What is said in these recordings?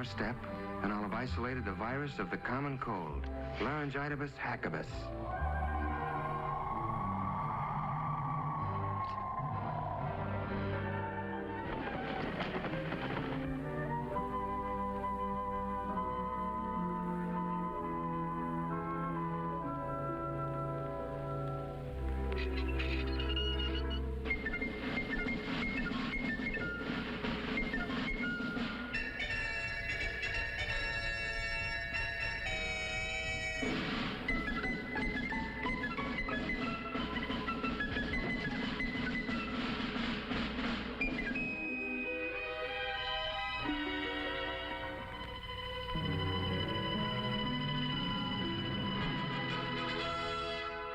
more step, and I'll have isolated the virus of the common cold, laryngitis hackibus.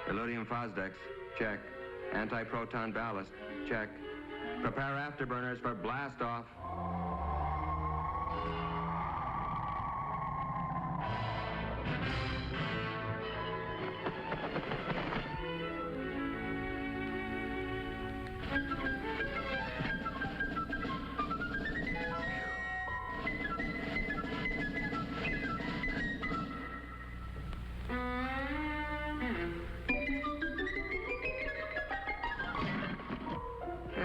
Elodium Fosdex, check. Anti-proton ballast, check. Prepare afterburners for blast off.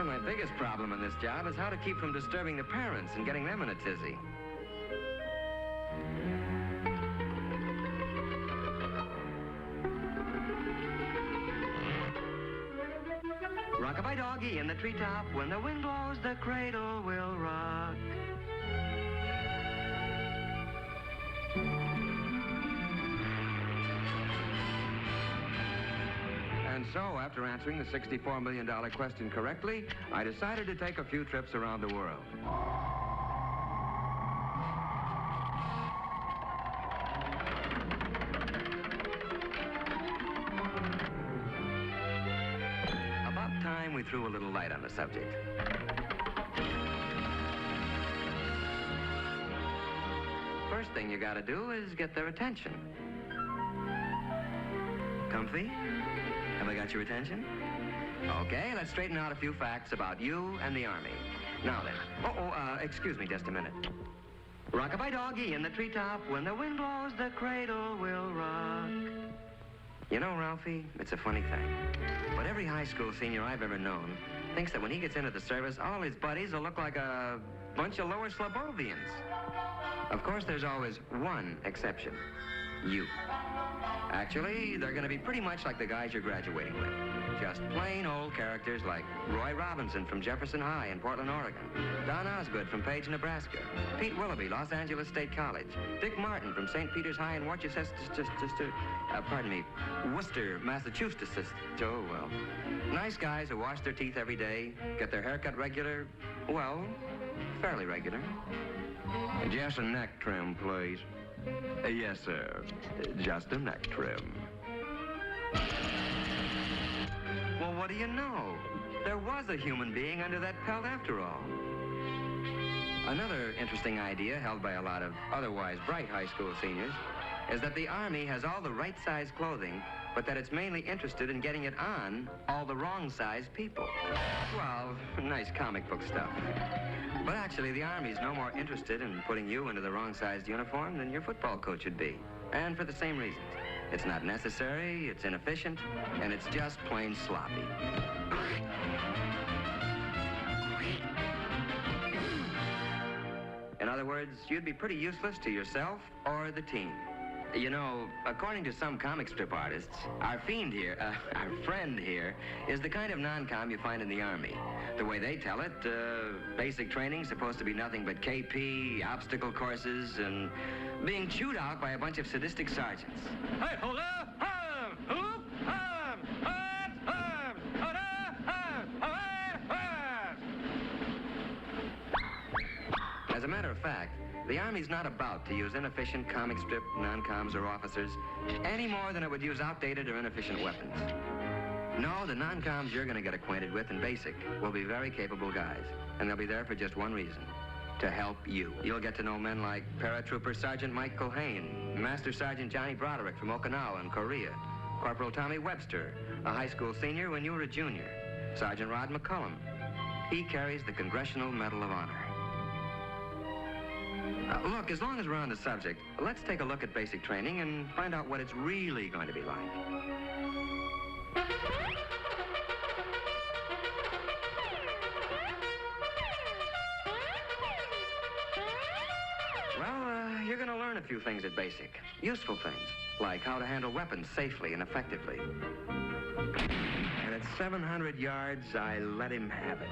My biggest problem in this job is how to keep from disturbing the parents and getting them in a tizzy. Rock-a-bye doggy in the treetop, when the wind blows, the cradle will rock. And so, after answering the $64 million question correctly, I decided to take a few trips around the world. About time we threw a little light on the subject. First thing you gotta do is get their attention. Comfy? Have I got your attention? Okay, let's straighten out a few facts about you and the Army. Now then. Excuse me just a minute. Rock-a-bye doggy in the treetop, when the wind blows, the cradle will rock. You know, Ralphie, it's a funny thing, but every high school senior I've ever known thinks that when he gets into the service, all his buddies will look like a bunch of lower Slobovians. Of course, there's always one exception. You. Actually, they're going to be pretty much like the guys you're graduating with. Just plain old characters like Roy Robinson from Jefferson High in Portland, Oregon. Don Osgood from Page, Nebraska. Pete Willoughby, Los Angeles State College. Dick Martin from St. Peter's High in Worcester, Worcester, Massachusetts. Oh, well. Nice guys who wash their teeth every day, get their hair cut regular, well, fairly regular. Just a neck trim, please. Yes, sir. Just a neck trim. Well, what do you know? There was a human being under that pelt after all. Another interesting idea held by a lot of otherwise bright high school seniors is that the Army has all the right size clothing, but that it's mainly interested in getting it on all the wrong size people. Well, nice comic book stuff. But actually, the Army's no more interested in putting you into the wrong-sized uniform than your football coach would be. And for the same reasons. It's not necessary, it's inefficient, and it's just plain sloppy. In other words, you'd be pretty useless to yourself or the team. You know, according to some comic strip artists, our friend here, is the kind of non-com you find in the Army. The way they tell it, basic training's supposed to be nothing but KP, obstacle courses, and being chewed out by a bunch of sadistic sergeants. Hey, hold up! As a matter of fact, the Army's not about to use inefficient comic strip non-coms or officers any more than it would use outdated or inefficient weapons. No, the non-coms you're going to get acquainted with in basic will be very capable guys, and they'll be there for just one reason: to help you. You'll get to know men like Paratrooper Sergeant Mike Culhane, Master Sergeant Johnny Broderick from Okinawa in Korea, Corporal Tommy Webster, a high school senior when you were a junior, Sergeant Rod McCullum. He carries the Congressional Medal of Honor. Look, as long as we're on the subject, let's take a look at basic training and find out what it's really going to be like. Well, you're going to learn a few things at basic. Useful things, like how to handle weapons safely and effectively. And at 700 yards, I let him have it.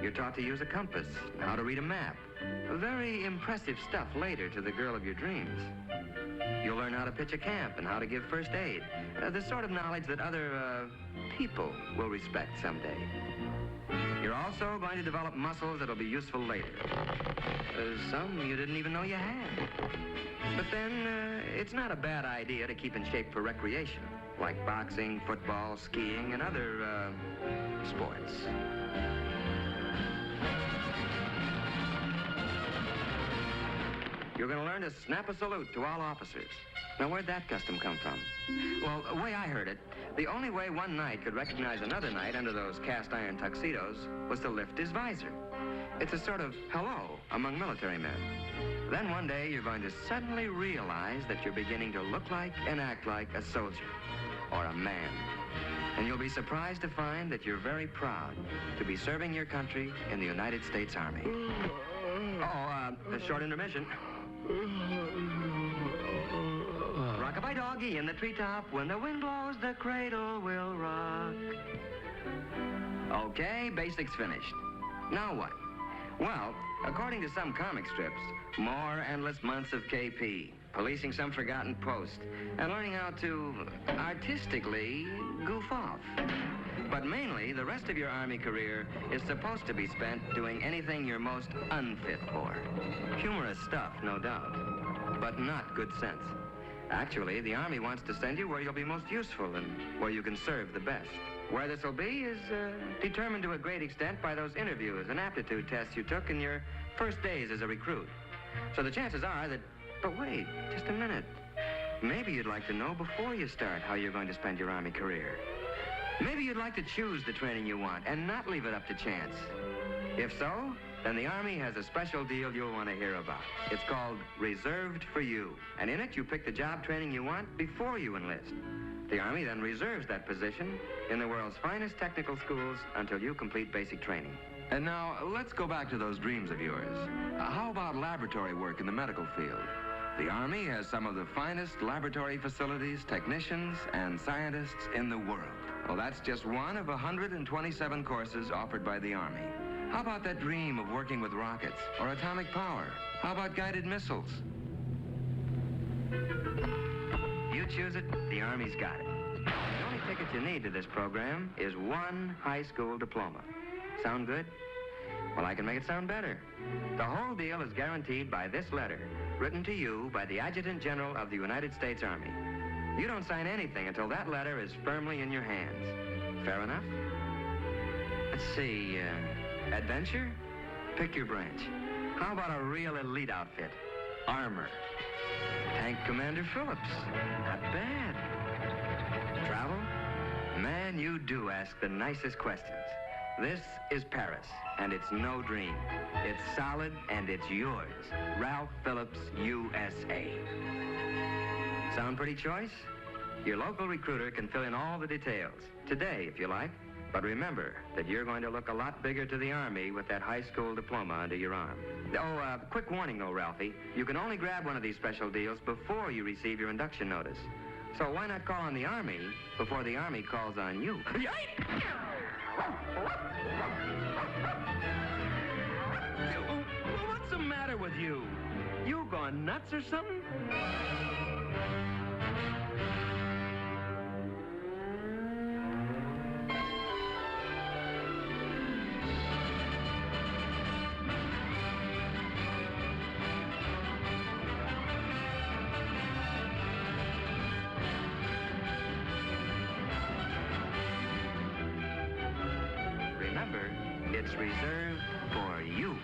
You're taught to use a compass, how to read a map. Very impressive stuff later to the girl of your dreams. You'll learn how to pitch a camp and how to give first aid. The sort of knowledge that other, people will respect someday. You're also going to develop muscles that'll be useful later. Some you didn't even know you had. But then, it's not a bad idea to keep in shape for recreation, like boxing, football, skiing, and other, sports. You're going to learn to snap a salute to all officers. Now, where'd that custom come from? Well, the way I heard it, the only way one knight could recognize another knight under those cast-iron tuxedos was to lift his visor. It's a sort of hello among military men. Then one day, you're going to suddenly realize that you're beginning to look like and act like a soldier or a man. And you'll be surprised to find that you're very proud to be serving your country in the United States Army. A short intermission. Rock-a-bye doggy in the treetop. When the wind blows, the cradle will rock. Okay, basics finished. Now what? Well, according to some comic strips, more endless months of KP, policing some forgotten post, and learning how to artistically goof off. But mainly, the rest of your Army career is supposed to be spent doing anything you're most unfit for. Humorous stuff, no doubt, but not good sense. Actually, the Army wants to send you where you'll be most useful and where you can serve the best. Where this will be is determined to a great extent by those interviews and aptitude tests you took in your first days as a recruit. So the chances are that... But wait, just a minute. Maybe you'd like to know before you start how you're going to spend your Army career. Maybe you'd like to choose the training you want and not leave it up to chance. If so, then the Army has a special deal you'll want to hear about. It's called Reserved for You. And in it, you pick the job training you want before you enlist. The Army then reserves that position in the world's finest technical schools until you complete basic training. And now, let's go back to those dreams of yours. How about laboratory work in the medical field? The Army has some of the finest laboratory facilities, technicians, and scientists in the world. Well, that's just one of 127 courses offered by the Army. How about that dream of working with rockets or atomic power? How about guided missiles? You choose it, the Army's got it. The only ticket you need to this program is one high school diploma. Sound good? Well, I can make it sound better. The whole deal is guaranteed by this letter, written to you by the Adjutant General of the United States Army. You don't sign anything until that letter is firmly in your hands. Fair enough? Let's see, adventure? Pick your branch. How about a real elite outfit? Armor. Tank Commander Phillips. Not bad. Travel? Man, you do ask the nicest questions. This is Paris, and it's no dream. It's solid, and it's yours. Ralph Phillips, USA. Sound pretty choice? Your local recruiter can fill in all the details. Today, if you like. But remember that you're going to look a lot bigger to the Army with that high school diploma under your arm. Oh, quick warning, though, Ralphie. You can only grab one of these special deals before you receive your induction notice. So why not call on the Army before the Army calls on you? What's the matter with you? You gone nuts or something? Remember, it's reserved for you.